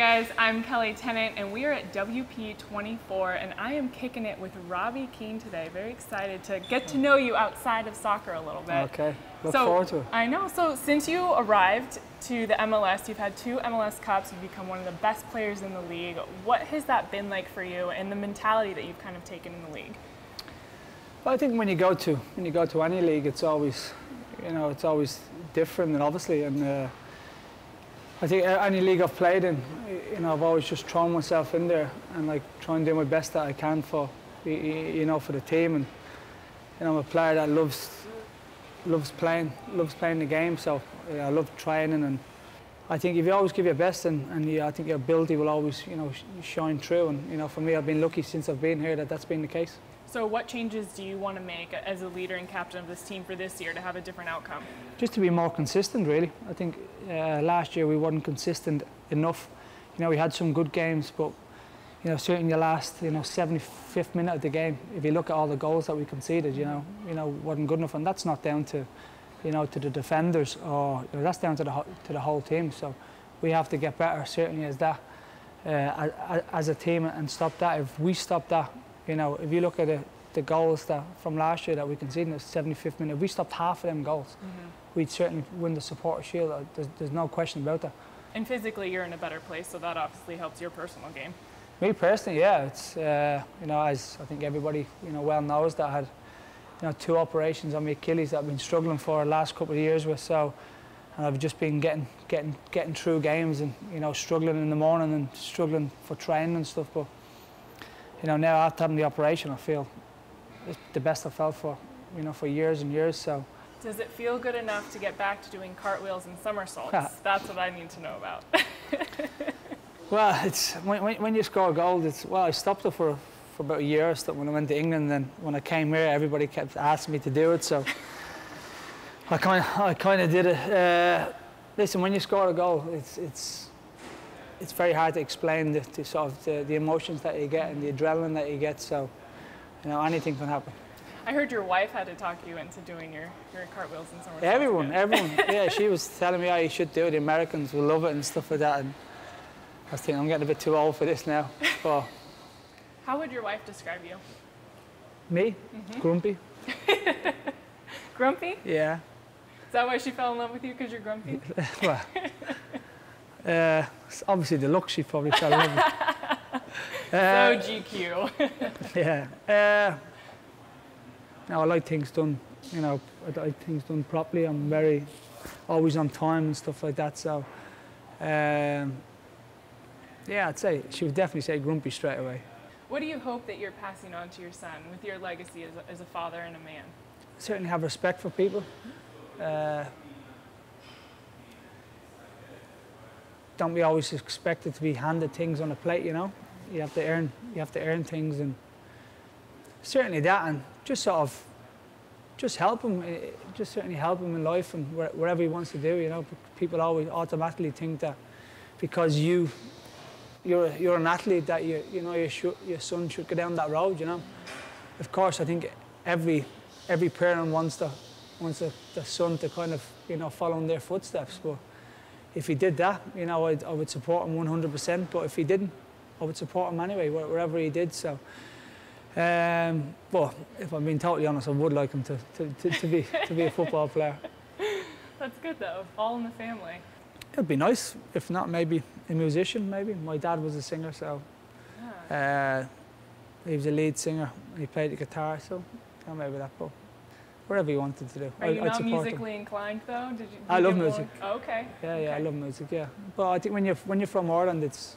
guys, I'm Kelli Tennant and we are at WP24 and I am kicking it with Robbie Keane today. Very excited to get to know you outside of soccer a little bit. Okay, look forward to it. I know, so since you arrived to the MLS, you've had 2 MLS Cups, you've become one of the best players in the league. What has that been like for you and the mentality that you've kind of taken in the league? Well, I think when you go to any league, it's always, it's always different, and obviously, and I think any league I've played in, I've always just thrown myself in there and like try and do my best that I can for, for the team. And I'm a player that loves playing the game. So I love training, and I think if you always give your best, and I think your ability will always, shine through. And for me, I've been lucky since I've been here that's been the case. So what changes do you want to make as a leader and captain of this team for this year to have a different outcome? Just to be more consistent, really. I think last year we weren't consistent enough. We had some good games, but certainly the last 75th minute of the game, if you look at all the goals that we conceded, wasn't good enough, and that's not down to to the defenders, or that's down to the whole team. So we have to get better, certainly as a team, and stop that. If we stop that, if you look at the goals from last year that we conceded in the 75th minute, if we stopped half of them goals, we'd certainly win the Supporters' Shield. There's no question about that. And physically, you're in a better place, so that obviously helps your personal game. Me personally, yeah. It's as I think everybody well knows, that I had 2 operations on my Achilles that I've been struggling for the last couple of years with. So, and I've just been getting through games, and struggling in the morning and struggling for training and stuff. But now after having the operation, I feel it's the best I've felt for years and years. So. Does it feel good enough to get back to doing cartwheels and somersaults? That's what I need to know about. Well, it's when you score a goal. I stopped it for about a year when I went to England. And then when I came here, everybody kept asking me to do it. So I kind of did it. Listen, when you score a goal, it's very hard to explain the emotions that you get and the adrenaline that you get. So anything can happen. I heard your wife had to talk you into doing your cartwheels and somersaults. Everyone. Yeah, she was telling me, you should do it. The Americans will love it and stuff like that. And I was thinking, I'm getting a bit too old for this now. But how would your wife describe you? Me? Grumpy. Grumpy? Yeah. Is that why she fell in love with you, because you're grumpy? Well, obviously the look, she probably fell in love with. So GQ. Yeah. I like things done, I like things done properly. I'm always on time and stuff like that. So, yeah, I'd say she would definitely say grumpy straight away. What do you hope that you're passing on to your son with your legacy as a father and a man? Certainly have respect for people. Don't be always expected to be handed things on a plate. You have to earn things, and certainly that, and just help him, certainly help him in life and wherever he wants to do. People always automatically think that because you're an athlete that your son should go down that road. Of course, I think every parent wants the son to kind of follow in their footsteps. But if he did that, I would support him 100%. But if he didn't, I would support him anyway, wherever he did. So. But if I'm being totally honest, I would like him to be a football player. That's good though, all in the family. It'd be nice. If not, maybe a musician. Maybe my dad was a singer, so he was a lead singer. He played the guitar, so maybe that. But whatever he wanted to do, Are you not musically inclined though? I love music. Oh, okay. Yeah, okay. I love music. Yeah, but I think when you're from Ireland, it's.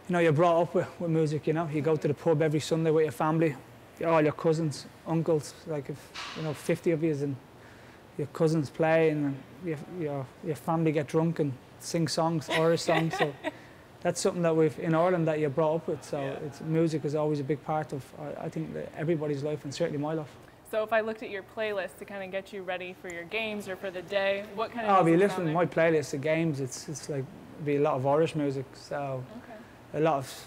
You're brought up with music, You go to the pub every Sunday with your family, all your cousins, uncles, like if 50 of you, and your cousins play, and your family get drunk and sing songs, Irish songs. So that's something that in Ireland that you're brought up with. So music is always a big part of, I think, everybody's life, and certainly my life. So if I looked at your playlist to kind of get you ready for your games or for the day, what kind of I'll be music listening to my playlist of games. It's like be a lot of Irish music. So. Okay. A lot of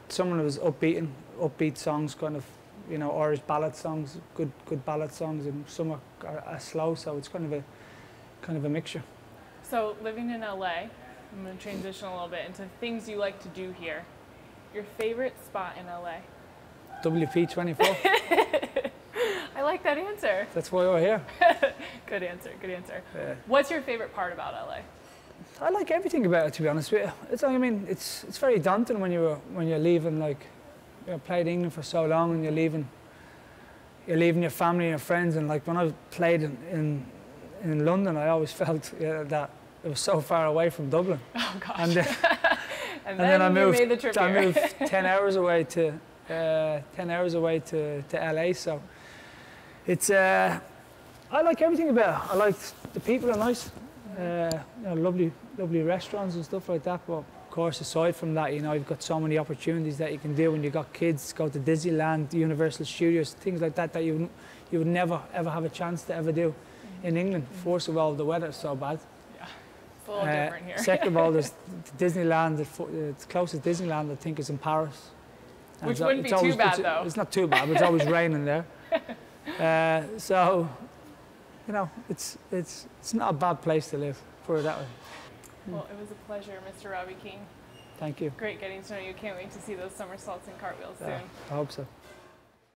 some of it was upbeat songs, kind of Irish ballad songs, good ballad songs, and some are slow. So it's kind of a mixture. So living in LA, I'm going to transition a little bit into things you like to do here. Your favorite spot in LA? WP24. I like that answer. That's why we're here. Good answer, good answer. Yeah. What's your favorite part about LA? I like everything about it, to be honest with you. I mean, it's very daunting when you're leaving, like, you know, played England for so long, and you're leaving your family and your friends. And like when I played in London, I always felt that it was so far away from Dublin. Oh gosh. And then I moved. made the trip I here. moved 10 hours away to LA. So it's I like everything about it. I like the people are nice. You know, lovely restaurants and stuff like that. But of course, aside from that, you know, you've got so many opportunities that you can do when you've got kids. Go to Disneyland, Universal Studios, things like that you would never ever have a chance to ever do in England. First of all, the weather's so bad. Yeah, it's a little different here. Second of all, there's Disneyland. The closest Disneyland I think is in Paris. And Which wouldn't be too bad though. It's not too bad, but it's always raining there. So, you know, it's not a bad place to live, put it that way. Well, it was a pleasure, Mr. Robbie Keane. Thank you. Great getting to know you. Can't wait to see those somersaults and cartwheels soon. I hope so.